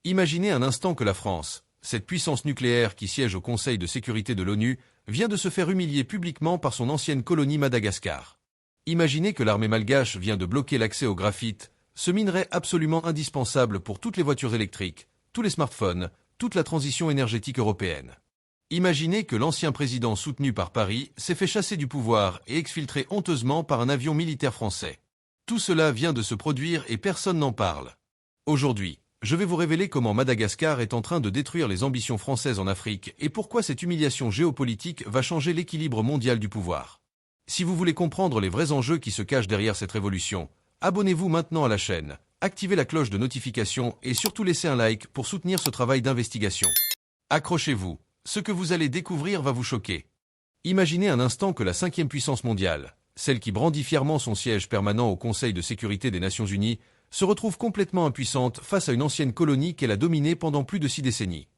Imaginez un instant que la France, cette puissance nucléaire qui siège au Conseil de sécurité de l'ONU, vient de se faire humilier publiquement par son ancienne colonie Madagascar. Imaginez que l'armée malgache vient de bloquer l'accès au graphite, ce minerai absolument indispensable pour toutes les voitures électriques, tous les smartphones, toute la transition énergétique européenne. Imaginez que l'ancien président soutenu par Paris s'est fait chasser du pouvoir et exfiltré honteusement par un avion militaire français. Tout cela vient de se produire et personne n'en parle. Aujourd'hui, je vais vous révéler comment Madagascar est en train de détruire les ambitions françaises en Afrique et pourquoi cette humiliation géopolitique va changer l'équilibre mondial du pouvoir. Si vous voulez comprendre les vrais enjeux qui se cachent derrière cette révolution, abonnez-vous maintenant à la chaîne, activez la cloche de notification et surtout laissez un like pour soutenir ce travail d'investigation. Accrochez-vous, ce que vous allez découvrir va vous choquer. Imaginez un instant que la 5e puissance mondiale, celle qui brandit fièrement son siège permanent au Conseil de sécurité des Nations Unies, se retrouve complètement impuissante face à une ancienne colonie qu'elle a dominée pendant plus de 6 décennies.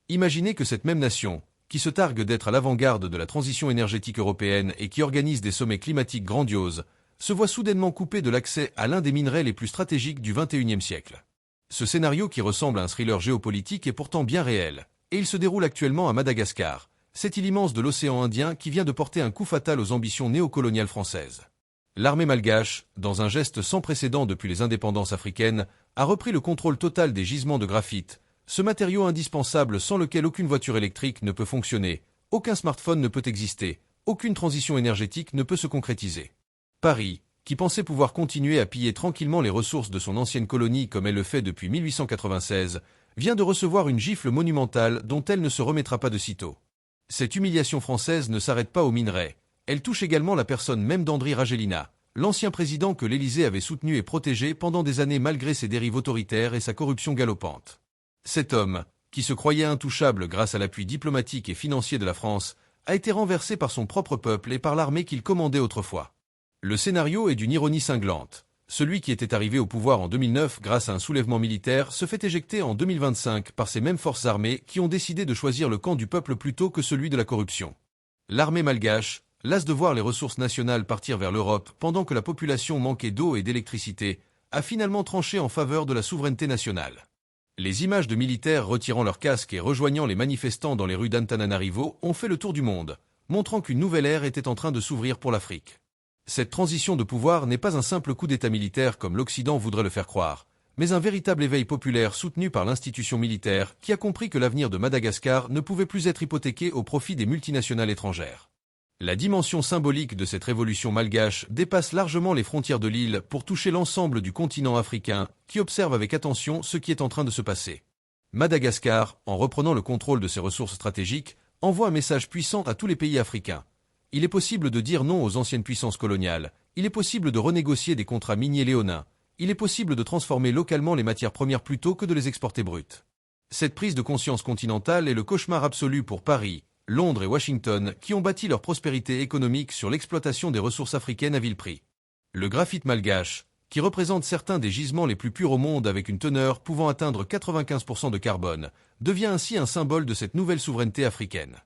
Imaginez que cette même nation, qui se targue d'être à l'avant-garde de la transition énergétique européenne et qui organise des sommets climatiques grandioses, se voit soudainement coupée de l'accès à l'un des minerais les plus stratégiques du XXIe siècle. Ce scénario qui ressemble à un thriller géopolitique est pourtant bien réel, et il se déroule actuellement à Madagascar, cette île immense de l'océan Indien qui vient de porter un coup fatal aux ambitions néocoloniales françaises. L'armée malgache, dans un geste sans précédent depuis les indépendances africaines, a repris le contrôle total des gisements de graphite, ce matériau indispensable sans lequel aucune voiture électrique ne peut fonctionner, aucun smartphone ne peut exister, aucune transition énergétique ne peut se concrétiser. Paris, qui pensait pouvoir continuer à piller tranquillement les ressources de son ancienne colonie comme elle le fait depuis 1896, vient de recevoir une gifle monumentale dont elle ne se remettra pas de sitôt. Cette humiliation française ne s'arrête pas aux minerais, elle touche également la personne même d'Andry Rajoelina, l'ancien président que l'Élysée avait soutenu et protégé pendant des années malgré ses dérives autoritaires et sa corruption galopante. Cet homme, qui se croyait intouchable grâce à l'appui diplomatique et financier de la France, a été renversé par son propre peuple et par l'armée qu'il commandait autrefois. Le scénario est d'une ironie cinglante. Celui qui était arrivé au pouvoir en 2009 grâce à un soulèvement militaire se fait éjecter en 2025 par ces mêmes forces armées qui ont décidé de choisir le camp du peuple plutôt que celui de la corruption. L'armée malgache, lasse de voir les ressources nationales partir vers l'Europe pendant que la population manquait d'eau et d'électricité, a finalement tranché en faveur de la souveraineté nationale. Les images de militaires retirant leurs casques et rejoignant les manifestants dans les rues d'Antananarivo ont fait le tour du monde, montrant qu'une nouvelle ère était en train de s'ouvrir pour l'Afrique. Cette transition de pouvoir n'est pas un simple coup d'État militaire comme l'Occident voudrait le faire croire, mais un véritable éveil populaire soutenu par l'institution militaire qui a compris que l'avenir de Madagascar ne pouvait plus être hypothéqué au profit des multinationales étrangères. La dimension symbolique de cette révolution malgache dépasse largement les frontières de l'île pour toucher l'ensemble du continent africain qui observe avec attention ce qui est en train de se passer. Madagascar, en reprenant le contrôle de ses ressources stratégiques, envoie un message puissant à tous les pays africains. Il est possible de dire non aux anciennes puissances coloniales, il est possible de renégocier des contrats miniers léonins, il est possible de transformer localement les matières premières plutôt que de les exporter brutes. Cette prise de conscience continentale est le cauchemar absolu pour Paris, Londres et Washington qui ont bâti leur prospérité économique sur l'exploitation des ressources africaines à vil prix. Le graphite malgache, qui représente certains des gisements les plus purs au monde avec une teneur pouvant atteindre 95% de carbone, devient ainsi un symbole de cette nouvelle souveraineté africaine.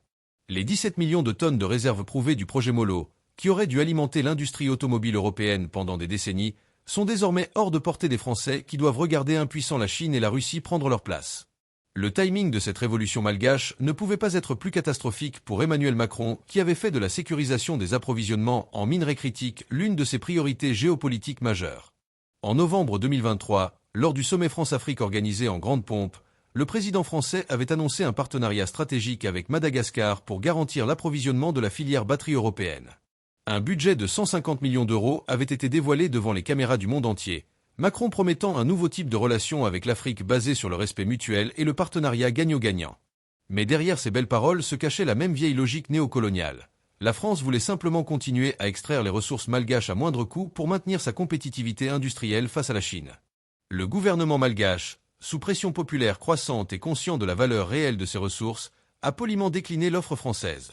Les 17 millions de tonnes de réserves prouvées du projet Molo, qui auraient dû alimenter l'industrie automobile européenne pendant des décennies, sont désormais hors de portée des Français qui doivent regarder impuissants la Chine et la Russie prendre leur place. Le timing de cette révolution malgache ne pouvait pas être plus catastrophique pour Emmanuel Macron qui avait fait de la sécurisation des approvisionnements en minerais critiques l'une de ses priorités géopolitiques majeures. En novembre 2023, lors du sommet France-Afrique organisé en grande pompe, le président français avait annoncé un partenariat stratégique avec Madagascar pour garantir l'approvisionnement de la filière batterie européenne. Un budget de 150 millions d'euros avait été dévoilé devant les caméras du monde entier, Macron promettant un nouveau type de relation avec l'Afrique basé sur le respect mutuel et le partenariat gagnant-gagnant. Mais derrière ces belles paroles se cachait la même vieille logique néocoloniale. La France voulait simplement continuer à extraire les ressources malgaches à moindre coût pour maintenir sa compétitivité industrielle face à la Chine. Le gouvernement malgache, sous pression populaire croissante et conscient de la valeur réelle de ses ressources, a poliment décliné l'offre française.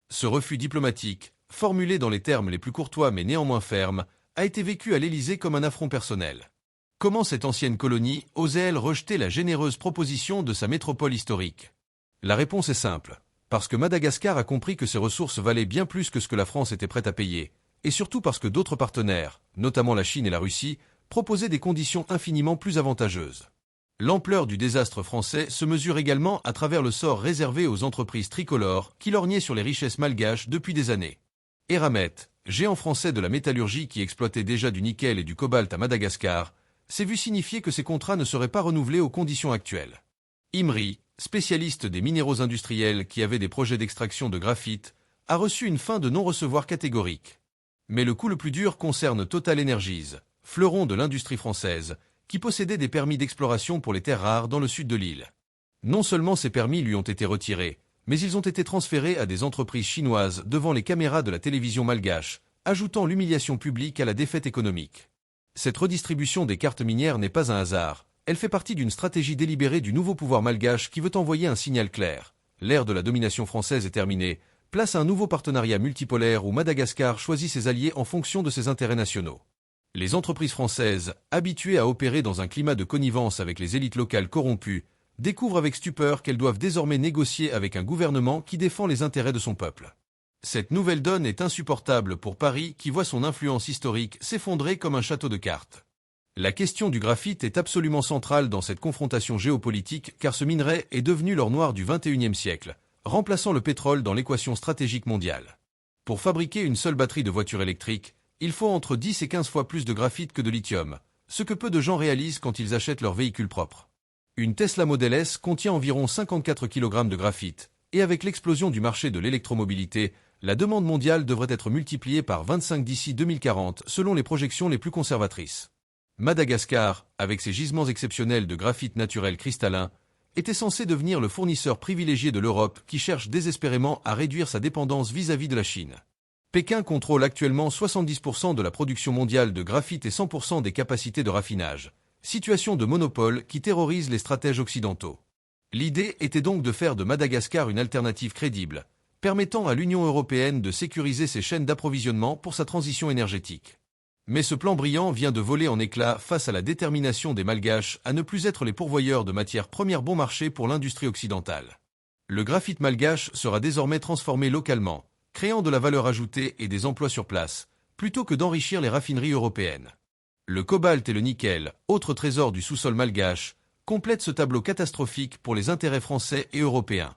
Ce refus diplomatique, formulé dans les termes les plus courtois mais néanmoins fermes, a été vécu à l'Élysée comme un affront personnel. Comment cette ancienne colonie osait-elle rejeter la généreuse proposition de sa métropole historique? La réponse est simple. Parce que Madagascar a compris que ses ressources valaient bien plus que ce que la France était prête à payer, et surtout parce que d'autres partenaires, notamment la Chine et la Russie, proposaient des conditions infiniment plus avantageuses. L'ampleur du désastre français se mesure également à travers le sort réservé aux entreprises tricolores qui lorgnaient sur les richesses malgaches depuis des années. Eramet, géant français de la métallurgie qui exploitait déjà du nickel et du cobalt à Madagascar, s'est vu signifier que ces contrats ne seraient pas renouvelés aux conditions actuelles. Imri, spécialiste des minéraux industriels qui avait des projets d'extraction de graphite, a reçu une fin de non-recevoir catégorique. Mais le coup le plus dur concerne Total Energies, fleuron de l'industrie française, qui possédait des permis d'exploration pour les terres rares dans le sud de l'île. Non seulement ces permis lui ont été retirés, mais ils ont été transférés à des entreprises chinoises devant les caméras de la télévision malgache, ajoutant l'humiliation publique à la défaite économique. Cette redistribution des cartes minières n'est pas un hasard, elle fait partie d'une stratégie délibérée du nouveau pouvoir malgache qui veut envoyer un signal clair. L'ère de la domination française est terminée, place à un nouveau partenariat multipolaire où Madagascar choisit ses alliés en fonction de ses intérêts nationaux. Les entreprises françaises, habituées à opérer dans un climat de connivence avec les élites locales corrompues, découvrent avec stupeur qu'elles doivent désormais négocier avec un gouvernement qui défend les intérêts de son peuple. Cette nouvelle donne est insupportable pour Paris qui voit son influence historique s'effondrer comme un château de cartes. La question du graphite est absolument centrale dans cette confrontation géopolitique car ce minerai est devenu l'or noir du XXIe siècle, remplaçant le pétrole dans l'équation stratégique mondiale. Pour fabriquer une seule batterie de voiture électrique, il faut entre 10 et 15 fois plus de graphite que de lithium, ce que peu de gens réalisent quand ils achètent leur véhicule propre. Une Tesla Model S contient environ 54 kg de graphite, et avec l'explosion du marché de l'électromobilité, la demande mondiale devrait être multipliée par 25 d'ici 2040 selon les projections les plus conservatrices. Madagascar, avec ses gisements exceptionnels de graphite naturel cristallin, était censé devenir le fournisseur privilégié de l'Europe qui cherche désespérément à réduire sa dépendance vis-à-vis de la Chine. Pékin contrôle actuellement 70% de la production mondiale de graphite et 100% des capacités de raffinage, situation de monopole qui terrorise les stratèges occidentaux. L'idée était donc de faire de Madagascar une alternative crédible, permettant à l'Union européenne de sécuriser ses chaînes d'approvisionnement pour sa transition énergétique. Mais ce plan brillant vient de voler en éclats face à la détermination des Malgaches à ne plus être les pourvoyeurs de matières premières bon marché pour l'industrie occidentale. Le graphite malgache sera désormais transformé localement, créant de la valeur ajoutée et des emplois sur place, plutôt que d'enrichir les raffineries européennes. Le cobalt et le nickel, autres trésors du sous-sol malgache, complètent ce tableau catastrophique pour les intérêts français et européens.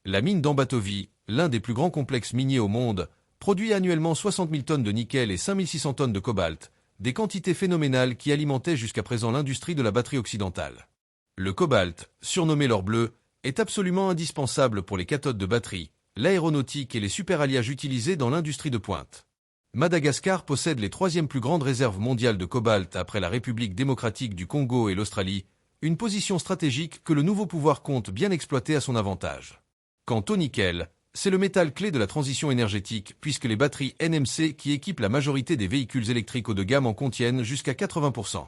La mine d'Ambatovi, l'un des plus grands complexes miniers au monde, produit annuellement 60 000 tonnes de nickel et 5 600 tonnes de cobalt, des quantités phénoménales qui alimentaient jusqu'à présent l'industrie de la batterie occidentale. Le cobalt, surnommé l'or bleu, est absolument indispensable pour les cathodes de batterie, l'aéronautique et les superalliages utilisés dans l'industrie de pointe. Madagascar possède les troisièmes plus grandes réserves mondiales de cobalt après la République démocratique du Congo et l'Australie, une position stratégique que le nouveau pouvoir compte bien exploiter à son avantage. Quant au nickel, c'est le métal clé de la transition énergétique puisque les batteries NMC qui équipent la majorité des véhicules électriques haut de gamme en contiennent jusqu'à 80%.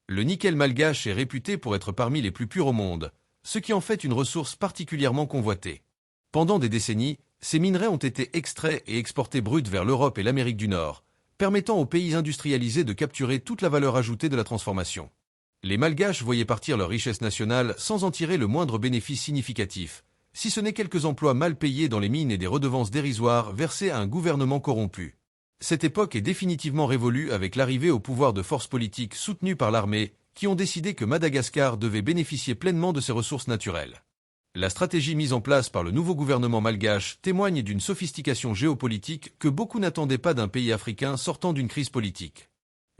Le nickel malgache est réputé pour être parmi les plus purs au monde, ce qui en fait une ressource particulièrement convoitée. Pendant des décennies, ces minerais ont été extraits et exportés bruts vers l'Europe et l'Amérique du Nord, permettant aux pays industrialisés de capturer toute la valeur ajoutée de la transformation. Les Malgaches voyaient partir leur richesse nationale sans en tirer le moindre bénéfice significatif, si ce n'est quelques emplois mal payés dans les mines et des redevances dérisoires versées à un gouvernement corrompu. Cette époque est définitivement révolue avec l'arrivée au pouvoir de forces politiques soutenues par l'armée qui ont décidé que Madagascar devait bénéficier pleinement de ses ressources naturelles. La stratégie mise en place par le nouveau gouvernement malgache témoigne d'une sophistication géopolitique que beaucoup n'attendaient pas d'un pays africain sortant d'une crise politique.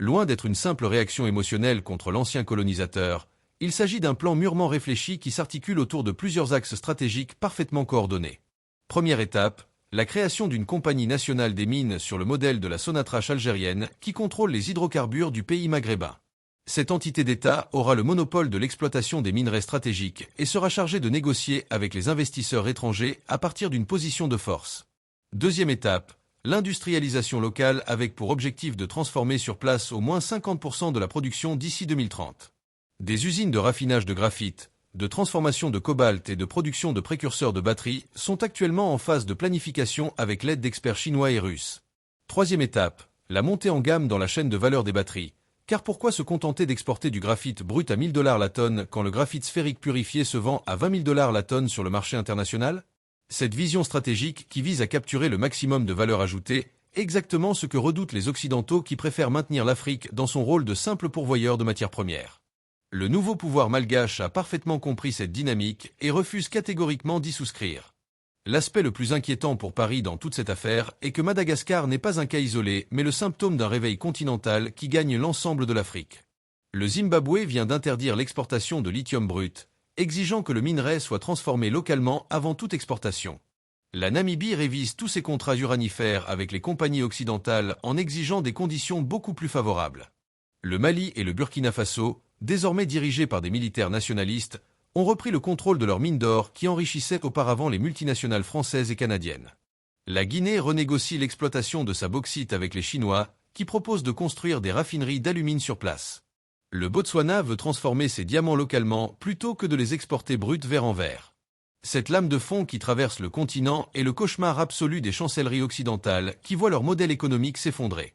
Loin d'être une simple réaction émotionnelle contre l'ancien colonisateur, il s'agit d'un plan mûrement réfléchi qui s'articule autour de plusieurs axes stratégiques parfaitement coordonnés. Première étape, la création d'une compagnie nationale des mines sur le modèle de la Sonatrach algérienne qui contrôle les hydrocarbures du pays maghrébin. Cette entité d'État aura le monopole de l'exploitation des minerais stratégiques et sera chargée de négocier avec les investisseurs étrangers à partir d'une position de force. Deuxième étape, l'industrialisation locale avec pour objectif de transformer sur place au moins 50% de la production d'ici 2030. Des usines de raffinage de graphite, de transformation de cobalt et de production de précurseurs de batteries sont actuellement en phase de planification avec l'aide d'experts chinois et russes. Troisième étape, la montée en gamme dans la chaîne de valeur des batteries. Car pourquoi se contenter d'exporter du graphite brut à 1 000 $ la tonne quand le graphite sphérique purifié se vend à 20 000 $ la tonne sur le marché international? Cette vision stratégique qui vise à capturer le maximum de valeur ajoutée est exactement ce que redoutent les Occidentaux qui préfèrent maintenir l'Afrique dans son rôle de simple pourvoyeur de matières premières. Le nouveau pouvoir malgache a parfaitement compris cette dynamique et refuse catégoriquement d'y souscrire. L'aspect le plus inquiétant pour Paris dans toute cette affaire est que Madagascar n'est pas un cas isolé, mais le symptôme d'un réveil continental qui gagne l'ensemble de l'Afrique. Le Zimbabwe vient d'interdire l'exportation de lithium brut, exigeant que le minerai soit transformé localement avant toute exportation. La Namibie révise tous ses contrats uranifères avec les compagnies occidentales en exigeant des conditions beaucoup plus favorables. Le Mali et le Burkina Faso, désormais dirigés par des militaires nationalistes, ont repris le contrôle de leurs mines d'or qui enrichissaient auparavant les multinationales françaises et canadiennes. La Guinée renégocie l'exploitation de sa bauxite avec les Chinois, qui proposent de construire des raffineries d'alumine sur place. Le Botswana veut transformer ses diamants localement plutôt que de les exporter bruts vers en verre. Cette lame de fond qui traverse le continent est le cauchemar absolu des chancelleries occidentales qui voient leur modèle économique s'effondrer.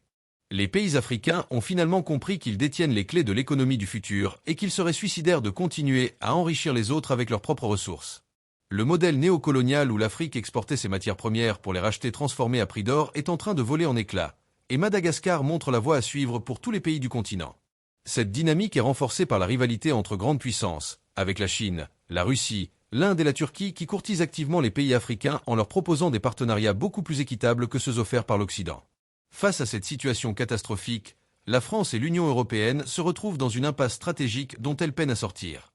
Les pays africains ont finalement compris qu'ils détiennent les clés de l'économie du futur et qu'il serait suicidaire de continuer à enrichir les autres avec leurs propres ressources. Le modèle néocolonial où l'Afrique exportait ses matières premières pour les racheter transformées à prix d'or est en train de voler en éclats, et Madagascar montre la voie à suivre pour tous les pays du continent. Cette dynamique est renforcée par la rivalité entre grandes puissances, avec la Chine, la Russie, l'Inde et la Turquie qui courtisent activement les pays africains en leur proposant des partenariats beaucoup plus équitables que ceux offerts par l'Occident. Face à cette situation catastrophique, la France et l'Union européenne se retrouvent dans une impasse stratégique dont elles peinent à sortir.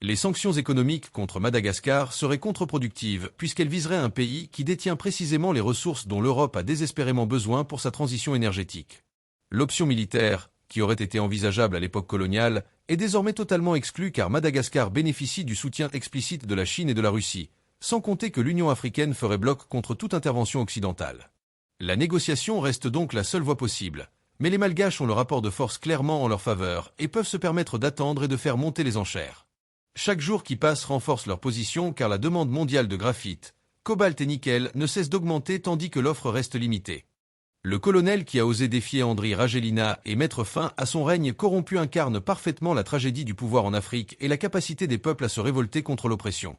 Les sanctions économiques contre Madagascar seraient contre-productives puisqu'elles viseraient un pays qui détient précisément les ressources dont l'Europe a désespérément besoin pour sa transition énergétique. L'option militaire, qui aurait été envisageable à l'époque coloniale, est désormais totalement exclue car Madagascar bénéficie du soutien explicite de la Chine et de la Russie, sans compter que l'Union africaine ferait bloc contre toute intervention occidentale. La négociation reste donc la seule voie possible, mais les Malgaches ont le rapport de force clairement en leur faveur et peuvent se permettre d'attendre et de faire monter les enchères. Chaque jour qui passe renforce leur position car la demande mondiale de graphite, cobalt et nickel ne cesse d'augmenter tandis que l'offre reste limitée. Le colonel qui a osé défier Andry Rajoelina et mettre fin à son règne corrompu incarne parfaitement la tragédie du pouvoir en Afrique et la capacité des peuples à se révolter contre l'oppression.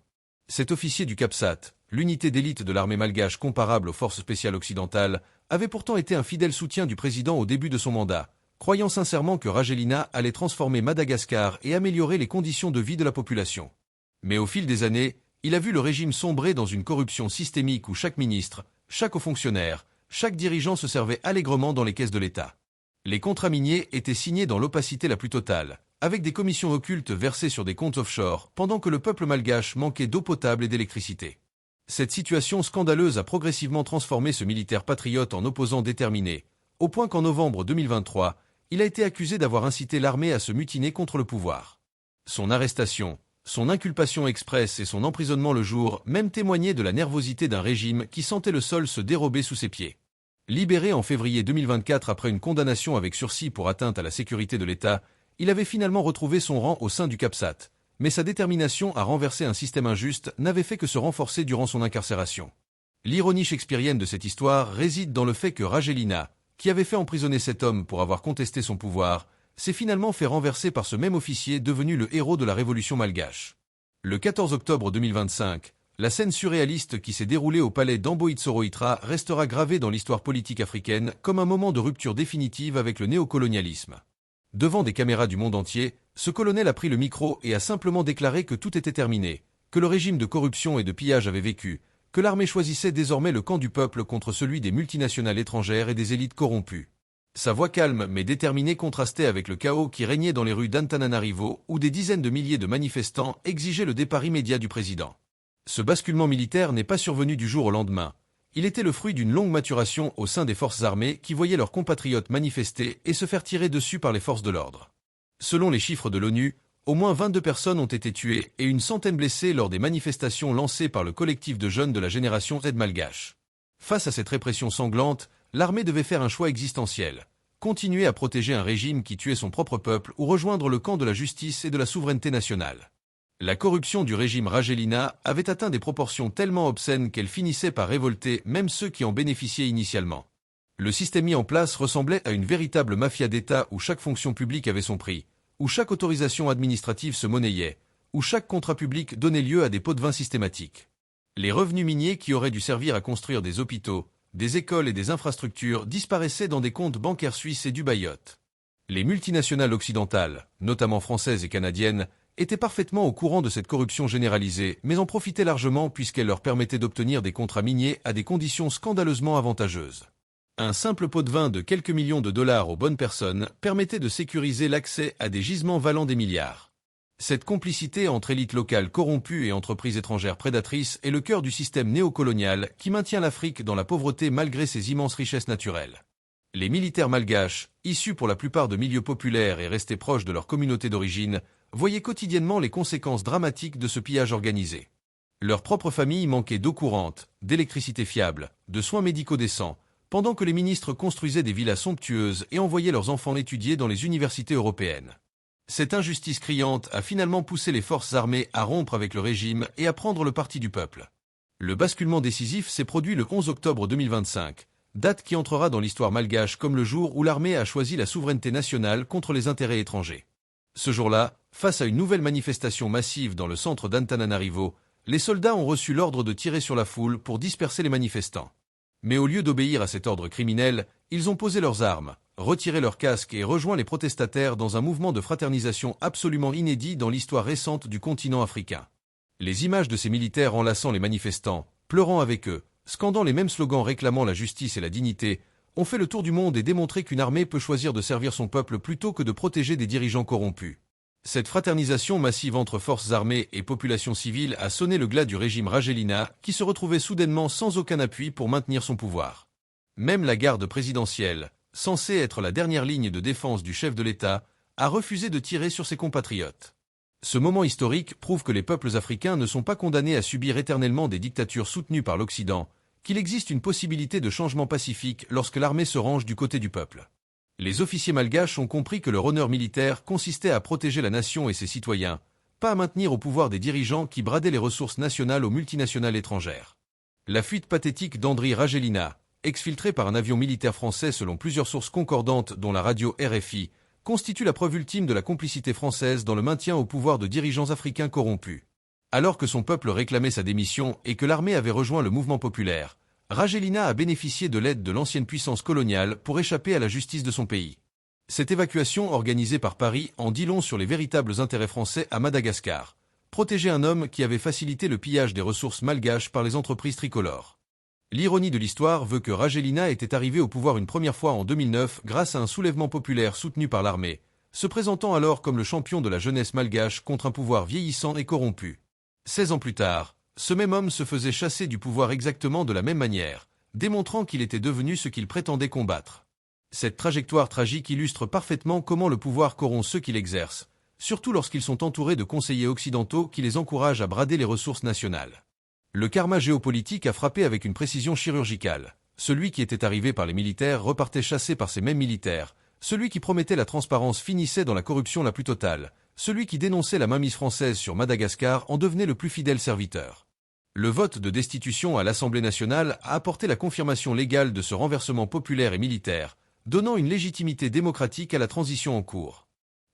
Cet officier du CAPSAT, l'unité d'élite de l'armée malgache comparable aux forces spéciales occidentales, avait pourtant été un fidèle soutien du président au début de son mandat, croyant sincèrement que Rajoelina allait transformer Madagascar et améliorer les conditions de vie de la population. Mais au fil des années, il a vu le régime sombrer dans une corruption systémique où chaque ministre, chaque haut fonctionnaire, chaque dirigeant se servait allègrement dans les caisses de l'État. Les contrats miniers étaient signés dans l'opacité la plus totale, avec des commissions occultes versées sur des comptes offshore, pendant que le peuple malgache manquait d'eau potable et d'électricité. Cette situation scandaleuse a progressivement transformé ce militaire patriote en opposant déterminé, au point qu'en novembre 2023, il a été accusé d'avoir incité l'armée à se mutiner contre le pouvoir. Son arrestation, son inculpation express et son emprisonnement le jour même témoignaient de la nervosité d'un régime qui sentait le sol se dérober sous ses pieds. Libéré en février 2024 après une condamnation avec sursis pour atteinte à la sécurité de l'État, il avait finalement retrouvé son rang au sein du CAPSAT, mais sa détermination à renverser un système injuste n'avait fait que se renforcer durant son incarcération. L'ironie shakespearienne de cette histoire réside dans le fait que Rajoelina, qui avait fait emprisonner cet homme pour avoir contesté son pouvoir, s'est finalement fait renverser par ce même officier devenu le héros de la révolution malgache. Le 14 octobre 2025, la scène surréaliste qui s'est déroulée au palais d'Ambohitsorohitra restera gravée dans l'histoire politique africaine comme un moment de rupture définitive avec le néocolonialisme. Devant des caméras du monde entier, ce colonel a pris le micro et a simplement déclaré que tout était terminé, que le régime de corruption et de pillage avait vécu, que l'armée choisissait désormais le camp du peuple contre celui des multinationales étrangères et des élites corrompues. Sa voix calme mais déterminée contrastait avec le chaos qui régnait dans les rues d'Antananarivo où des dizaines de milliers de manifestants exigeaient le départ immédiat du président. Ce basculement militaire n'est pas survenu du jour au lendemain. Il était le fruit d'une longue maturation au sein des forces armées qui voyaient leurs compatriotes manifester et se faire tirer dessus par les forces de l'ordre. Selon les chiffres de l'ONU, au moins 22 personnes ont été tuées et une centaine blessées lors des manifestations lancées par le collectif de jeunes de la génération Z malgache. Face à cette répression sanglante, l'armée devait faire un choix existentiel. Continuer à protéger un régime qui tuait son propre peuple ou rejoindre le camp de la justice et de la souveraineté nationale. La corruption du régime Rajoelina avait atteint des proportions tellement obscènes qu'elle finissait par révolter même ceux qui en bénéficiaient initialement. Le système mis en place ressemblait à une véritable mafia d'État où chaque fonction publique avait son prix, où chaque autorisation administrative se monnayait, où chaque contrat public donnait lieu à des pots de vin systématiques. Les revenus miniers qui auraient dû servir à construire des hôpitaux, des écoles et des infrastructures disparaissaient dans des comptes bancaires suisses et du Mayotte. Les multinationales occidentales, notamment françaises et canadiennes, étaient parfaitement au courant de cette corruption généralisée, mais en profitaient largement puisqu'elle leur permettait d'obtenir des contrats miniers à des conditions scandaleusement avantageuses. Un simple pot de vin de quelques millions de dollars aux bonnes personnes permettait de sécuriser l'accès à des gisements valant des milliards. Cette complicité entre élites locales corrompues et entreprises étrangères prédatrices est le cœur du système néocolonial qui maintient l'Afrique dans la pauvreté malgré ses immenses richesses naturelles. Les militaires malgaches, issus pour la plupart de milieux populaires et restés proches de leur communauté d'origine, voyaient quotidiennement les conséquences dramatiques de ce pillage organisé. Leurs propres familles manquaient d'eau courante, d'électricité fiable, de soins médicaux décents, pendant que les ministres construisaient des villas somptueuses et envoyaient leurs enfants étudier dans les universités européennes. Cette injustice criante a finalement poussé les forces armées à rompre avec le régime et à prendre le parti du peuple. Le basculement décisif s'est produit le 11 octobre 2025, date qui entrera dans l'histoire malgache comme le jour où l'armée a choisi la souveraineté nationale contre les intérêts étrangers. Ce jour-là, face à une nouvelle manifestation massive dans le centre d'Antananarivo, les soldats ont reçu l'ordre de tirer sur la foule pour disperser les manifestants. Mais au lieu d'obéir à cet ordre criminel, ils ont posé leurs armes, retiré leurs casques et rejoint les protestataires dans un mouvement de fraternisation absolument inédit dans l'histoire récente du continent africain. Les images de ces militaires enlaçant les manifestants, pleurant avec eux, scandant les mêmes slogans réclamant la justice et la dignité, ont fait le tour du monde et démontré qu'une armée peut choisir de servir son peuple plutôt que de protéger des dirigeants corrompus. Cette fraternisation massive entre forces armées et population civile a sonné le glas du régime Rajoelina, qui se retrouvait soudainement sans aucun appui pour maintenir son pouvoir. Même la garde présidentielle, censée être la dernière ligne de défense du chef de l'État, a refusé de tirer sur ses compatriotes. Ce moment historique prouve que les peuples africains ne sont pas condamnés à subir éternellement des dictatures soutenues par l'Occident, qu'il existe une possibilité de changement pacifique lorsque l'armée se range du côté du peuple. Les officiers malgaches ont compris que leur honneur militaire consistait à protéger la nation et ses citoyens, pas à maintenir au pouvoir des dirigeants qui bradaient les ressources nationales aux multinationales étrangères. La fuite pathétique d'Andry Rajoelina, exfiltré par un avion militaire français selon plusieurs sources concordantes dont la radio RFI, constitue la preuve ultime de la complicité française dans le maintien au pouvoir de dirigeants africains corrompus. Alors que son peuple réclamait sa démission et que l'armée avait rejoint le mouvement populaire, Rajoelina a bénéficié de l'aide de l'ancienne puissance coloniale pour échapper à la justice de son pays. Cette évacuation organisée par Paris en dit long sur les véritables intérêts français à Madagascar, protéger un homme qui avait facilité le pillage des ressources malgaches par les entreprises tricolores. L'ironie de l'histoire veut que Rajoelina était arrivé au pouvoir une première fois en 2009 grâce à un soulèvement populaire soutenu par l'armée, se présentant alors comme le champion de la jeunesse malgache contre un pouvoir vieillissant et corrompu. 16 ans plus tard, ce même homme se faisait chasser du pouvoir exactement de la même manière, démontrant qu'il était devenu ce qu'il prétendait combattre. Cette trajectoire tragique illustre parfaitement comment le pouvoir corrompt ceux qui l'exercent, surtout lorsqu'ils sont entourés de conseillers occidentaux qui les encouragent à brader les ressources nationales. Le karma géopolitique a frappé avec une précision chirurgicale. Celui qui était arrivé par les militaires repartait chassé par ces mêmes militaires. Celui qui promettait la transparence finissait dans la corruption la plus totale. Celui qui dénonçait la mainmise française sur Madagascar en devenait le plus fidèle serviteur. Le vote de destitution à l'Assemblée nationale a apporté la confirmation légale de ce renversement populaire et militaire, donnant une légitimité démocratique à la transition en cours.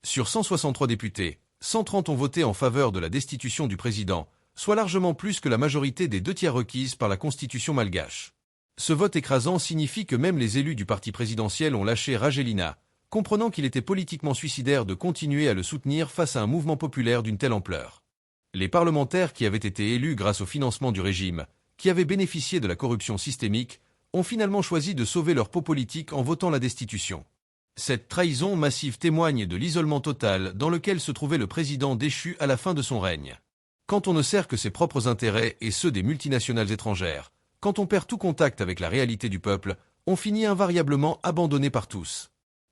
Sur 163 députés, 130 ont voté en faveur de la destitution du président, soit largement plus que la majorité des 2 tiers requises par la constitution malgache. Ce vote écrasant signifie que même les élus du parti présidentiel ont lâché Rajoelina, comprenant qu'il était politiquement suicidaire de continuer à le soutenir face à un mouvement populaire d'une telle ampleur. Les parlementaires qui avaient été élus grâce au financement du régime, qui avaient bénéficié de la corruption systémique, ont finalement choisi de sauver leur peau politique en votant la destitution. Cette trahison massive témoigne de l'isolement total dans lequel se trouvait le président déchu à la fin de son règne. Quand on ne sert que ses propres intérêts et ceux des multinationales étrangères, quand on perd tout contact avec la réalité du peuple, on finit invariablement abandonné par tous.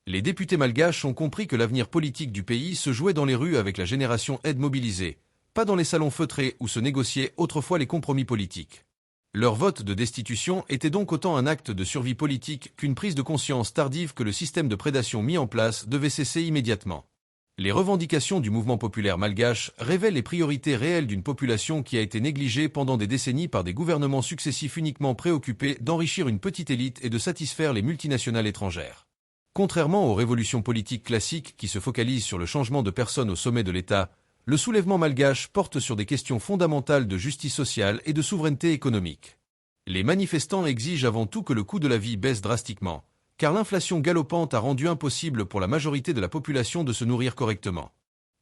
Les députés malgaches ont compris que l'avenir politique du pays se jouait dans les rues avec la génération aide mobilisée, pas dans les salons feutrés où se négociaient autrefois les compromis politiques. Leur vote de destitution était donc autant un acte de survie politique qu'une prise de conscience tardive que le système de prédation mis en place devait cesser immédiatement. Les revendications du mouvement populaire malgache révèlent les priorités réelles d'une population qui a été négligée pendant des décennies par des gouvernements successifs uniquement préoccupés d'enrichir une petite élite et de satisfaire les multinationales étrangères. Contrairement aux révolutions politiques classiques qui se focalisent sur le changement de personne au sommet de l'État, le soulèvement malgache porte sur des questions fondamentales de justice sociale et de souveraineté économique. Les manifestants exigent avant tout que le coût de la vie baisse drastiquement, car l'inflation galopante a rendu impossible pour la majorité de la population de se nourrir correctement.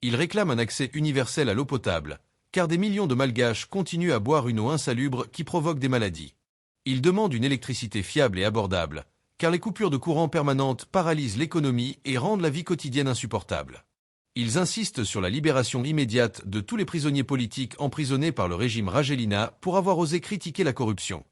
Ils réclament un accès universel à l'eau potable, car des millions de Malgaches continuent à boire une eau insalubre qui provoque des maladies. Ils demandent une électricité fiable et abordable, car les coupures de courant permanentes paralysent l'économie et rendent la vie quotidienne insupportable. Ils insistent sur la libération immédiate de tous les prisonniers politiques emprisonnés par le régime Rajoelina pour avoir osé critiquer la corruption.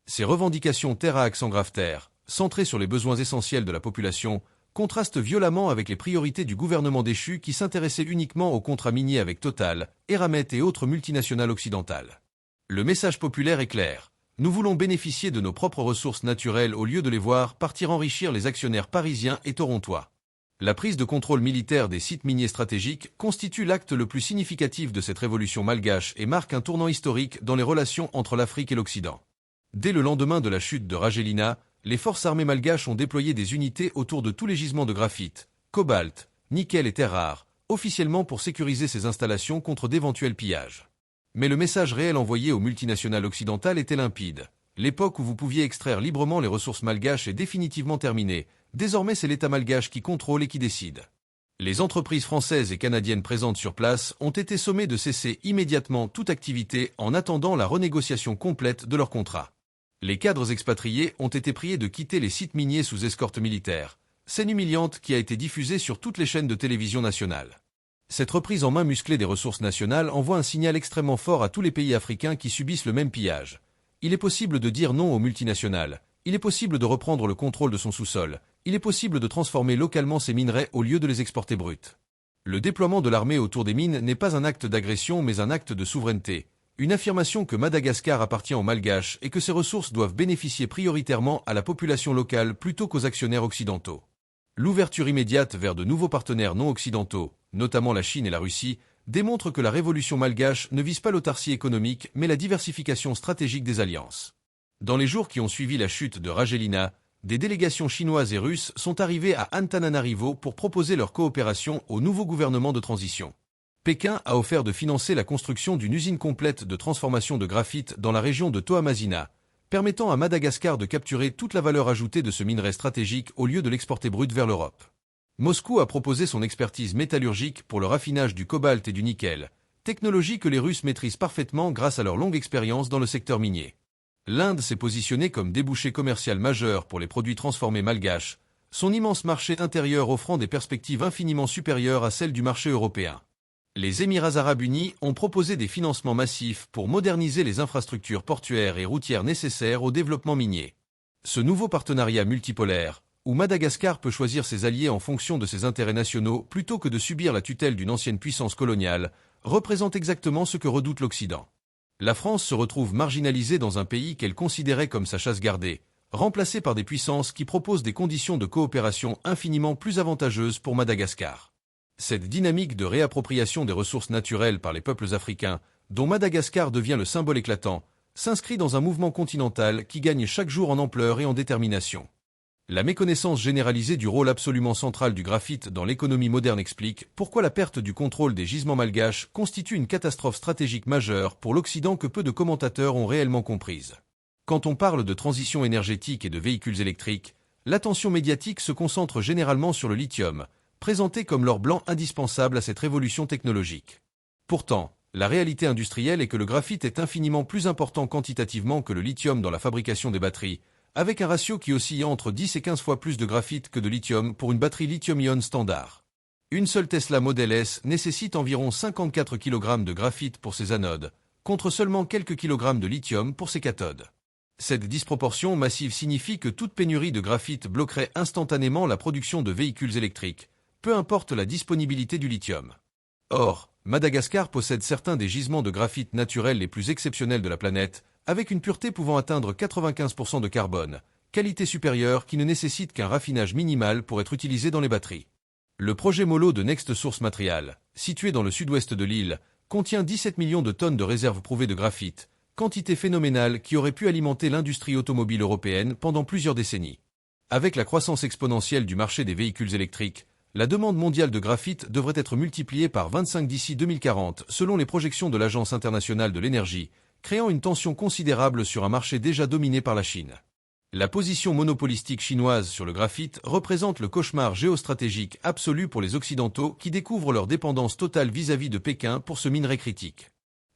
Ces revendications terre à accent grave-terre, centrées sur les besoins essentiels de la population, contrastent violemment avec les priorités du gouvernement déchu qui s'intéressait uniquement aux contrats miniers avec Total, Eramet et autres multinationales occidentales. Le message populaire est clair. Nous voulons bénéficier de nos propres ressources naturelles au lieu de les voir partir enrichir les actionnaires parisiens et torontois. La prise de contrôle militaire des sites miniers stratégiques constitue l'acte le plus significatif de cette révolution malgache et marque un tournant historique dans les relations entre l'Afrique et l'Occident. Dès le lendemain de la chute de Rajoelina, les forces armées malgaches ont déployé des unités autour de tous les gisements de graphite, cobalt, nickel et terres rares, officiellement pour sécuriser ces installations contre d'éventuels pillages. Mais le message réel envoyé aux multinationales occidentales était limpide. L'époque où vous pouviez extraire librement les ressources malgaches est définitivement terminée. Désormais, c'est l'État malgache qui contrôle et qui décide. Les entreprises françaises et canadiennes présentes sur place ont été sommées de cesser immédiatement toute activité en attendant la renégociation complète de leurs contrats. Les cadres expatriés ont été priés de quitter les sites miniers sous escorte militaire, scène humiliante qui a été diffusée sur toutes les chaînes de télévision nationales. Cette reprise en main musclée des ressources nationales envoie un signal extrêmement fort à tous les pays africains qui subissent le même pillage. Il est possible de dire non aux multinationales. Il est possible de reprendre le contrôle de son sous-sol. Il est possible de transformer localement ces minerais au lieu de les exporter bruts. Le déploiement de l'armée autour des mines n'est pas un acte d'agression mais un acte de souveraineté. Une affirmation que Madagascar appartient aux Malgaches et que ses ressources doivent bénéficier prioritairement à la population locale plutôt qu'aux actionnaires occidentaux. L'ouverture immédiate vers de nouveaux partenaires non occidentaux, notamment la Chine et la Russie, démontre que la révolution malgache ne vise pas l'autarcie économique mais la diversification stratégique des alliances. Dans les jours qui ont suivi la chute de Rajoelina, des délégations chinoises et russes sont arrivées à Antananarivo pour proposer leur coopération au nouveau gouvernement de transition. Pékin a offert de financer la construction d'une usine complète de transformation de graphite dans la région de Toamasina, permettant à Madagascar de capturer toute la valeur ajoutée de ce minerai stratégique au lieu de l'exporter brut vers l'Europe. Moscou a proposé son expertise métallurgique pour le raffinage du cobalt et du nickel, technologie que les Russes maîtrisent parfaitement grâce à leur longue expérience dans le secteur minier. L'Inde s'est positionnée comme débouché commercial majeur pour les produits transformés malgaches, son immense marché intérieur offrant des perspectives infiniment supérieures à celles du marché européen. Les Émirats arabes unis ont proposé des financements massifs pour moderniser les infrastructures portuaires et routières nécessaires au développement minier. Ce nouveau partenariat multipolaire, où Madagascar peut choisir ses alliés en fonction de ses intérêts nationaux plutôt que de subir la tutelle d'une ancienne puissance coloniale, représente exactement ce que redoute l'Occident. La France se retrouve marginalisée dans un pays qu'elle considérait comme sa chasse gardée, remplacée par des puissances qui proposent des conditions de coopération infiniment plus avantageuses pour Madagascar. Cette dynamique de réappropriation des ressources naturelles par les peuples africains, dont Madagascar devient le symbole éclatant, s'inscrit dans un mouvement continental qui gagne chaque jour en ampleur et en détermination. La méconnaissance généralisée du rôle absolument central du graphite dans l'économie moderne explique pourquoi la perte du contrôle des gisements malgaches constitue une catastrophe stratégique majeure pour l'Occident que peu de commentateurs ont réellement comprise. Quand on parle de transition énergétique et de véhicules électriques, l'attention médiatique se concentre généralement sur le lithium, présenté comme l'or blanc indispensable à cette révolution technologique. Pourtant, la réalité industrielle est que le graphite est infiniment plus important quantitativement que le lithium dans la fabrication des batteries, avec un ratio qui oscille entre 10 et 15 fois plus de graphite que de lithium pour une batterie lithium-ion standard. Une seule Tesla Model S nécessite environ 54 kg de graphite pour ses anodes, contre seulement quelques kilogrammes de lithium pour ses cathodes. Cette disproportion massive signifie que toute pénurie de graphite bloquerait instantanément la production de véhicules électriques, peu importe la disponibilité du lithium. Or, Madagascar possède certains des gisements de graphite naturels les plus exceptionnels de la planète, avec une pureté pouvant atteindre 95% de carbone, qualité supérieure qui ne nécessite qu'un raffinage minimal pour être utilisé dans les batteries. Le projet mollo de Next Source Material, situé dans le sud-ouest de l'île, contient 17 millions de tonnes de réserves prouvées de graphite, quantité phénoménale qui aurait pu alimenter l'industrie automobile européenne pendant plusieurs décennies. Avec la croissance exponentielle du marché des véhicules électriques, la demande mondiale de graphite devrait être multipliée par 25 d'ici 2040 selon les projections de l'Agence internationale de l'énergie, créant une tension considérable sur un marché déjà dominé par la Chine. La position monopolistique chinoise sur le graphite représente le cauchemar géostratégique absolu pour les Occidentaux qui découvrent leur dépendance totale vis-à-vis de Pékin pour ce minerai critique.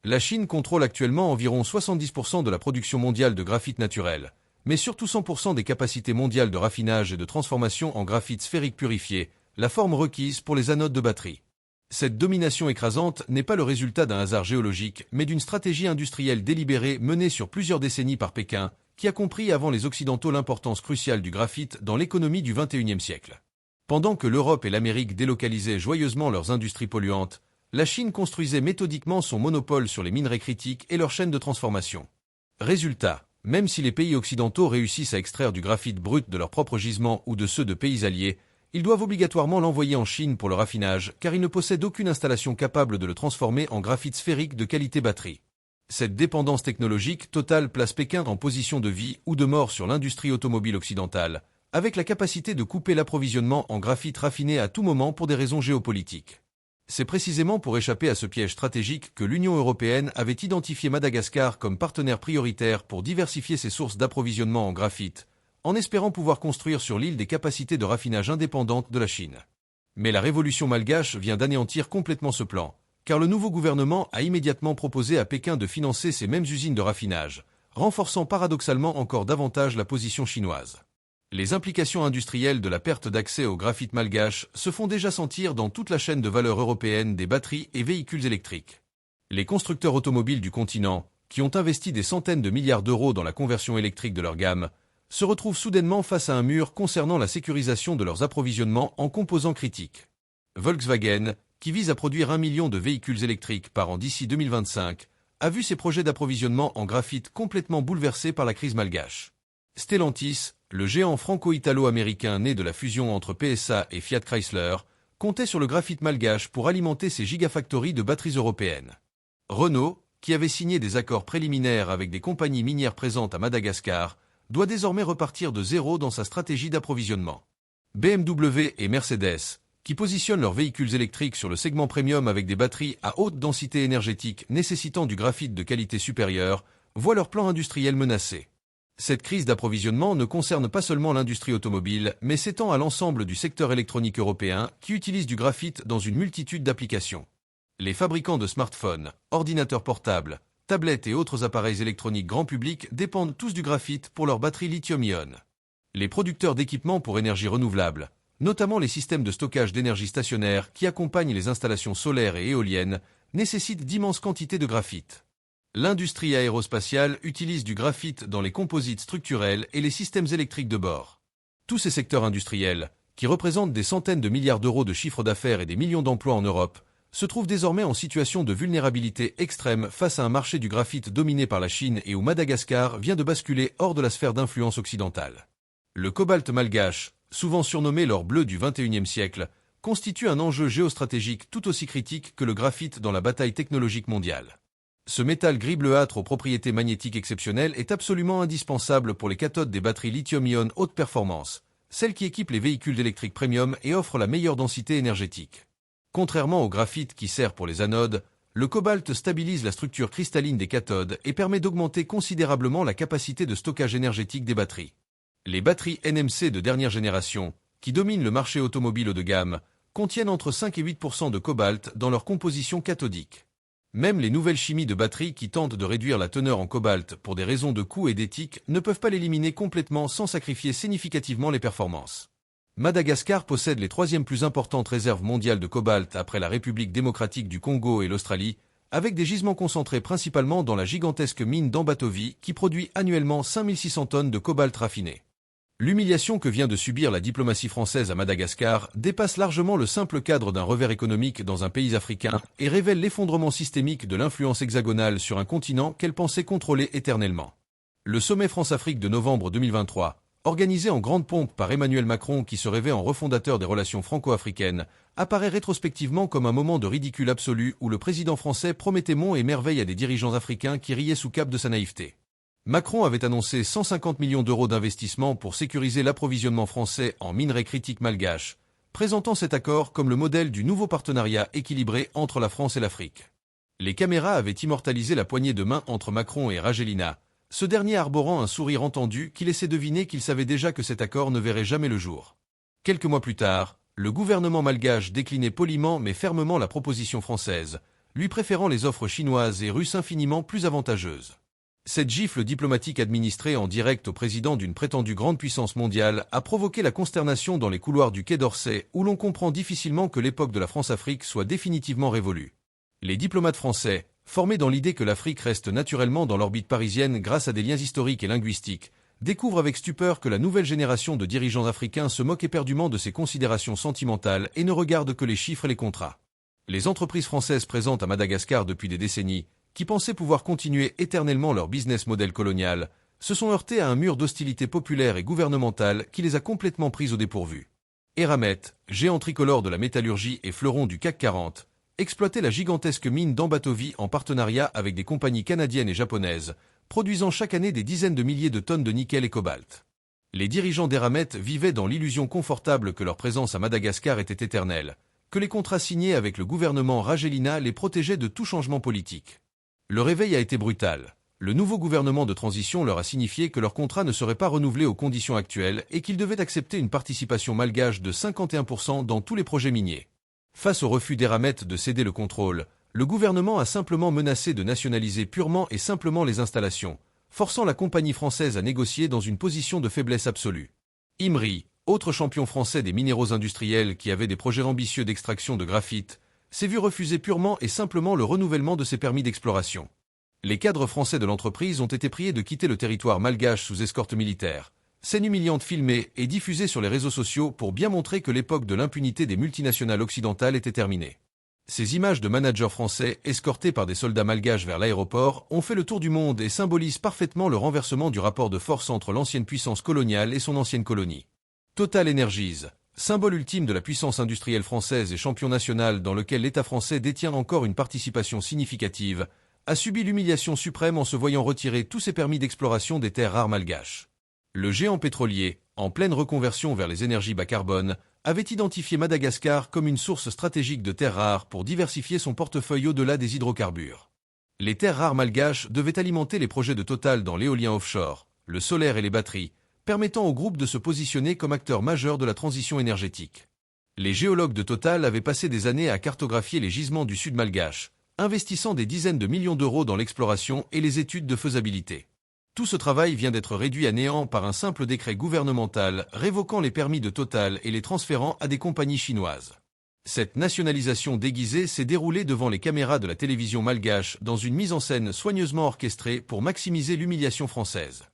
La Chine contrôle actuellement environ 70% de la production mondiale de graphite naturel, mais surtout 100% des capacités mondiales de raffinage et de transformation en graphite sphérique purifié, la forme requise pour les anodes de batterie. Cette domination écrasante n'est pas le résultat d'un hasard géologique, mais d'une stratégie industrielle délibérée menée sur plusieurs décennies par Pékin, qui a compris avant les Occidentaux l'importance cruciale du graphite dans l'économie du XXIe siècle. Pendant que l'Europe et l'Amérique délocalisaient joyeusement leurs industries polluantes, la Chine construisait méthodiquement son monopole sur les minerais critiques et leurs chaînes de transformation. Résultat, même si les pays occidentaux réussissent à extraire du graphite brut de leurs propres gisements ou de ceux de pays alliés, ils doivent obligatoirement l'envoyer en Chine pour le raffinage car ils ne possèdent aucune installation capable de le transformer en graphite sphérique de qualité batterie. Cette dépendance technologique totale place Pékin en position de vie ou de mort sur l'industrie automobile occidentale, avec la capacité de couper l'approvisionnement en graphite raffiné à tout moment pour des raisons géopolitiques. C'est précisément pour échapper à ce piège stratégique que l'Union européenne avait identifié Madagascar comme partenaire prioritaire pour diversifier ses sources d'approvisionnement en graphite, en espérant pouvoir construire sur l'île des capacités de raffinage indépendantes de la Chine. Mais la révolution malgache vient d'anéantir complètement ce plan, car le nouveau gouvernement a immédiatement proposé à Pékin de financer ces mêmes usines de raffinage, renforçant paradoxalement encore davantage la position chinoise. Les implications industrielles de la perte d'accès au graphite malgache se font déjà sentir dans toute la chaîne de valeur européenne des batteries et véhicules électriques. Les constructeurs automobiles du continent, qui ont investi des centaines de milliards d'euros dans la conversion électrique de leur gamme, se retrouvent soudainement face à un mur concernant la sécurisation de leurs approvisionnements en composants critiques. Volkswagen, qui vise à produire 1 million de véhicules électriques par an d'ici 2025, a vu ses projets d'approvisionnement en graphite complètement bouleversés par la crise malgache. Stellantis, le géant franco-italo-américain né de la fusion entre PSA et Fiat Chrysler, comptait sur le graphite malgache pour alimenter ses gigafactories de batteries européennes. Renault, qui avait signé des accords préliminaires avec des compagnies minières présentes à Madagascar, doit désormais repartir de zéro dans sa stratégie d'approvisionnement. BMW et Mercedes, qui positionnent leurs véhicules électriques sur le segment premium avec des batteries à haute densité énergétique nécessitant du graphite de qualité supérieure, voient leur plan industriel menacé. Cette crise d'approvisionnement ne concerne pas seulement l'industrie automobile, mais s'étend à l'ensemble du secteur électronique européen qui utilise du graphite dans une multitude d'applications. Les fabricants de smartphones, ordinateurs portables, tablettes et autres appareils électroniques grand public dépendent tous du graphite pour leurs batteries lithium-ion. Les producteurs d'équipements pour énergie renouvelable, notamment les systèmes de stockage d'énergie stationnaire qui accompagnent les installations solaires et éoliennes, nécessitent d'immenses quantités de graphite. L'industrie aérospatiale utilise du graphite dans les composites structurels et les systèmes électriques de bord. Tous ces secteurs industriels, qui représentent des centaines de milliards d'euros de chiffre d'affaires et des millions d'emplois en Europe, se trouvent désormais en situation de vulnérabilité extrême face à un marché du graphite dominé par la Chine et où Madagascar vient de basculer hors de la sphère d'influence occidentale. Le cobalt malgache, souvent surnommé l'or bleu du XXIe siècle, constitue un enjeu géostratégique tout aussi critique que le graphite dans la bataille technologique mondiale. Ce métal gris bleuâtre aux propriétés magnétiques exceptionnelles est absolument indispensable pour les cathodes des batteries lithium-ion haute performance, celles qui équipent les véhicules électriques premium et offrent la meilleure densité énergétique. Contrairement au graphite qui sert pour les anodes, le cobalt stabilise la structure cristalline des cathodes et permet d'augmenter considérablement la capacité de stockage énergétique des batteries. Les batteries NMC de dernière génération, qui dominent le marché automobile haut de gamme, contiennent entre 5 et 8% de cobalt dans leur composition cathodique. Même les nouvelles chimies de batteries qui tentent de réduire la teneur en cobalt pour des raisons de coût et d'éthique ne peuvent pas l'éliminer complètement sans sacrifier significativement les performances. Madagascar possède les troisièmes plus importantes réserves mondiales de cobalt après la République démocratique du Congo et l'Australie, avec des gisements concentrés principalement dans la gigantesque mine d'Ambatovi qui produit annuellement 5600 tonnes de cobalt raffiné. L'humiliation que vient de subir la diplomatie française à Madagascar dépasse largement le simple cadre d'un revers économique dans un pays africain et révèle l'effondrement systémique de l'influence hexagonale sur un continent qu'elle pensait contrôler éternellement. Le sommet France-Afrique de novembre 2023, organisé en grande pompe par Emmanuel Macron qui se rêvait en refondateur des relations franco-africaines, apparaît rétrospectivement comme un moment de ridicule absolu où le président français promettait monts et merveilles à des dirigeants africains qui riaient sous cape de sa naïveté. Macron avait annoncé 150 millions d'euros d'investissement pour sécuriser l'approvisionnement français en minerais critiques malgaches, présentant cet accord comme le modèle du nouveau partenariat équilibré entre la France et l'Afrique. Les caméras avaient immortalisé la poignée de main entre Macron et Rajoelina, ce dernier arborant un sourire entendu qui laissait deviner qu'il savait déjà que cet accord ne verrait jamais le jour. Quelques mois plus tard, le gouvernement malgache déclinait poliment mais fermement la proposition française, lui préférant les offres chinoises et russes infiniment plus avantageuses. Cette gifle diplomatique administrée en direct au président d'une prétendue grande puissance mondiale a provoqué la consternation dans les couloirs du Quai d'Orsay où l'on comprend difficilement que l'époque de la France-Afrique soit définitivement révolue. Les diplomates français, formés dans l'idée que l'Afrique reste naturellement dans l'orbite parisienne grâce à des liens historiques et linguistiques, découvrent avec stupeur que la nouvelle génération de dirigeants africains se moque éperdument de ces considérations sentimentales et ne regarde que les chiffres et les contrats. Les entreprises françaises présentes à Madagascar depuis des décennies, qui pensaient pouvoir continuer éternellement leur business model colonial, se sont heurtées à un mur d'hostilité populaire et gouvernementale qui les a complètement prises au dépourvu. Eramet, géant tricolore de la métallurgie et fleuron du CAC 40, exploitait la gigantesque mine d'Ambatovi en partenariat avec des compagnies canadiennes et japonaises, produisant chaque année des dizaines de milliers de tonnes de nickel et cobalt. Les dirigeants d'Eramet vivaient dans l'illusion confortable que leur présence à Madagascar était éternelle, que les contrats signés avec le gouvernement Rajoelina les protégeaient de tout changement politique. Le réveil a été brutal. Le nouveau gouvernement de transition leur a signifié que leur contrat ne serait pas renouvelé aux conditions actuelles et qu'ils devaient accepter une participation malgache de 51% dans tous les projets miniers. Face au refus d'Eramet de céder le contrôle, le gouvernement a simplement menacé de nationaliser purement et simplement les installations, forçant la compagnie française à négocier dans une position de faiblesse absolue. Imri, autre champion français des minéraux industriels qui avait des projets ambitieux d'extraction de graphite, s'est vu refuser purement et simplement le renouvellement de ses permis d'exploration. Les cadres français de l'entreprise ont été priés de quitter le territoire malgache sous escorte militaire. Scène humiliante filmée et diffusée sur les réseaux sociaux pour bien montrer que l'époque de l'impunité des multinationales occidentales était terminée. Ces images de managers français escortés par des soldats malgaches vers l'aéroport ont fait le tour du monde et symbolisent parfaitement le renversement du rapport de force entre l'ancienne puissance coloniale et son ancienne colonie. Total Energies, symbole ultime de la puissance industrielle française et champion national dans lequel l'État français détient encore une participation significative, a subi l'humiliation suprême en se voyant retirer tous ses permis d'exploration des terres rares malgaches. Le géant pétrolier, en pleine reconversion vers les énergies bas carbone, avait identifié Madagascar comme une source stratégique de terres rares pour diversifier son portefeuille au-delà des hydrocarbures. Les terres rares malgaches devaient alimenter les projets de Total dans l'éolien offshore, le solaire et les batteries, permettant au groupe de se positionner comme acteur majeur de la transition énergétique. Les géologues de Total avaient passé des années à cartographier les gisements du sud malgache, investissant des dizaines de millions d'euros dans l'exploration et les études de faisabilité. Tout ce travail vient d'être réduit à néant par un simple décret gouvernemental révoquant les permis de Total et les transférant à des compagnies chinoises. Cette nationalisation déguisée s'est déroulée devant les caméras de la télévision malgache dans une mise en scène soigneusement orchestrée pour maximiser l'humiliation française.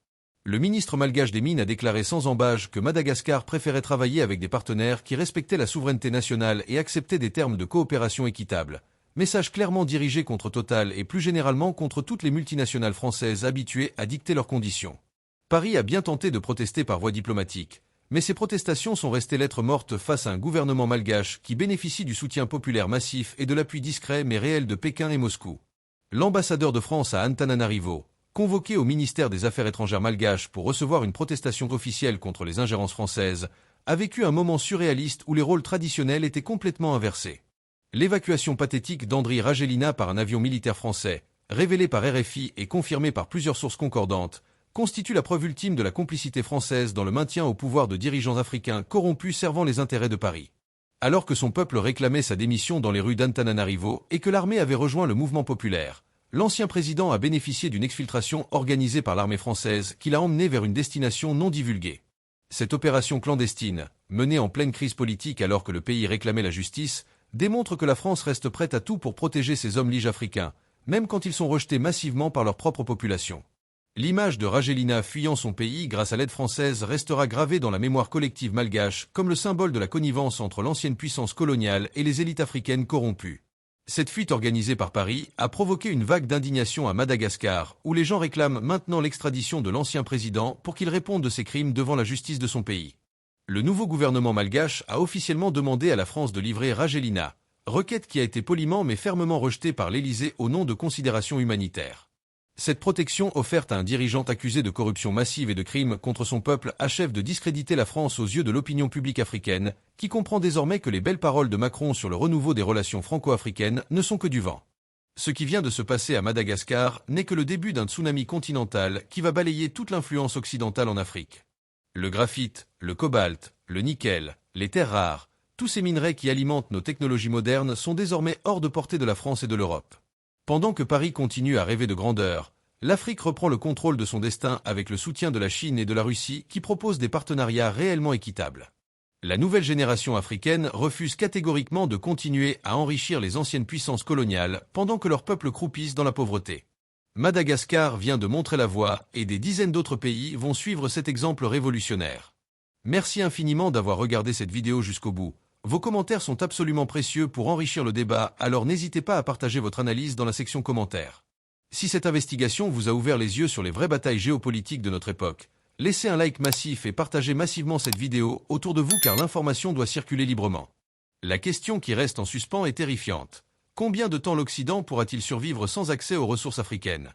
Le ministre malgache des Mines a déclaré sans ambages que Madagascar préférait travailler avec des partenaires qui respectaient la souveraineté nationale et acceptaient des termes de coopération équitables. Message clairement dirigé contre Total et plus généralement contre toutes les multinationales françaises habituées à dicter leurs conditions. Paris a bien tenté de protester par voie diplomatique, mais ces protestations sont restées lettres mortes face à un gouvernement malgache qui bénéficie du soutien populaire massif et de l'appui discret mais réel de Pékin et Moscou. L'ambassadeur de France à Antananarivo, convoqué au ministère des Affaires étrangères malgache pour recevoir une protestation officielle contre les ingérences françaises, a vécu un moment surréaliste où les rôles traditionnels étaient complètement inversés. L'évacuation pathétique d'Andry Rajoelina par un avion militaire français, révélée par RFI et confirmée par plusieurs sources concordantes, constitue la preuve ultime de la complicité française dans le maintien au pouvoir de dirigeants africains corrompus servant les intérêts de Paris. Alors que son peuple réclamait sa démission dans les rues d'Antananarivo et que l'armée avait rejoint le mouvement populaire, l'ancien président a bénéficié d'une exfiltration organisée par l'armée française qui l'a emmené vers une destination non divulguée. Cette opération clandestine, menée en pleine crise politique alors que le pays réclamait la justice, démontre que la France reste prête à tout pour protéger ses hommes liges africains, même quand ils sont rejetés massivement par leur propre population. L'image de Rajoelina fuyant son pays grâce à l'aide française restera gravée dans la mémoire collective malgache comme le symbole de la connivence entre l'ancienne puissance coloniale et les élites africaines corrompues. Cette fuite organisée par Paris a provoqué une vague d'indignation à Madagascar, où les gens réclament maintenant l'extradition de l'ancien président pour qu'il réponde de ses crimes devant la justice de son pays. Le nouveau gouvernement malgache a officiellement demandé à la France de livrer Rajoelina, requête qui a été poliment mais fermement rejetée par l'Élysée au nom de considérations humanitaires. Cette protection offerte à un dirigeant accusé de corruption massive et de crimes contre son peuple achève de discréditer la France aux yeux de l'opinion publique africaine, qui comprend désormais que les belles paroles de Macron sur le renouveau des relations franco-africaines ne sont que du vent. Ce qui vient de se passer à Madagascar n'est que le début d'un tsunami continental qui va balayer toute l'influence occidentale en Afrique. Le graphite, le cobalt, le nickel, les terres rares, tous ces minerais qui alimentent nos technologies modernes sont désormais hors de portée de la France et de l'Europe. Pendant que Paris continue à rêver de grandeur, l'Afrique reprend le contrôle de son destin avec le soutien de la Chine et de la Russie qui proposent des partenariats réellement équitables. La nouvelle génération africaine refuse catégoriquement de continuer à enrichir les anciennes puissances coloniales pendant que leurs peuples croupissent dans la pauvreté. Madagascar vient de montrer la voie et des dizaines d'autres pays vont suivre cet exemple révolutionnaire. Merci infiniment d'avoir regardé cette vidéo jusqu'au bout. Vos commentaires sont absolument précieux pour enrichir le débat, alors n'hésitez pas à partager votre analyse dans la section commentaires. Si cette investigation vous a ouvert les yeux sur les vraies batailles géopolitiques de notre époque, laissez un like massif et partagez massivement cette vidéo autour de vous car l'information doit circuler librement. La question qui reste en suspens est terrifiante. Combien de temps l'Occident pourra-t-il survivre sans accès aux ressources africaines ?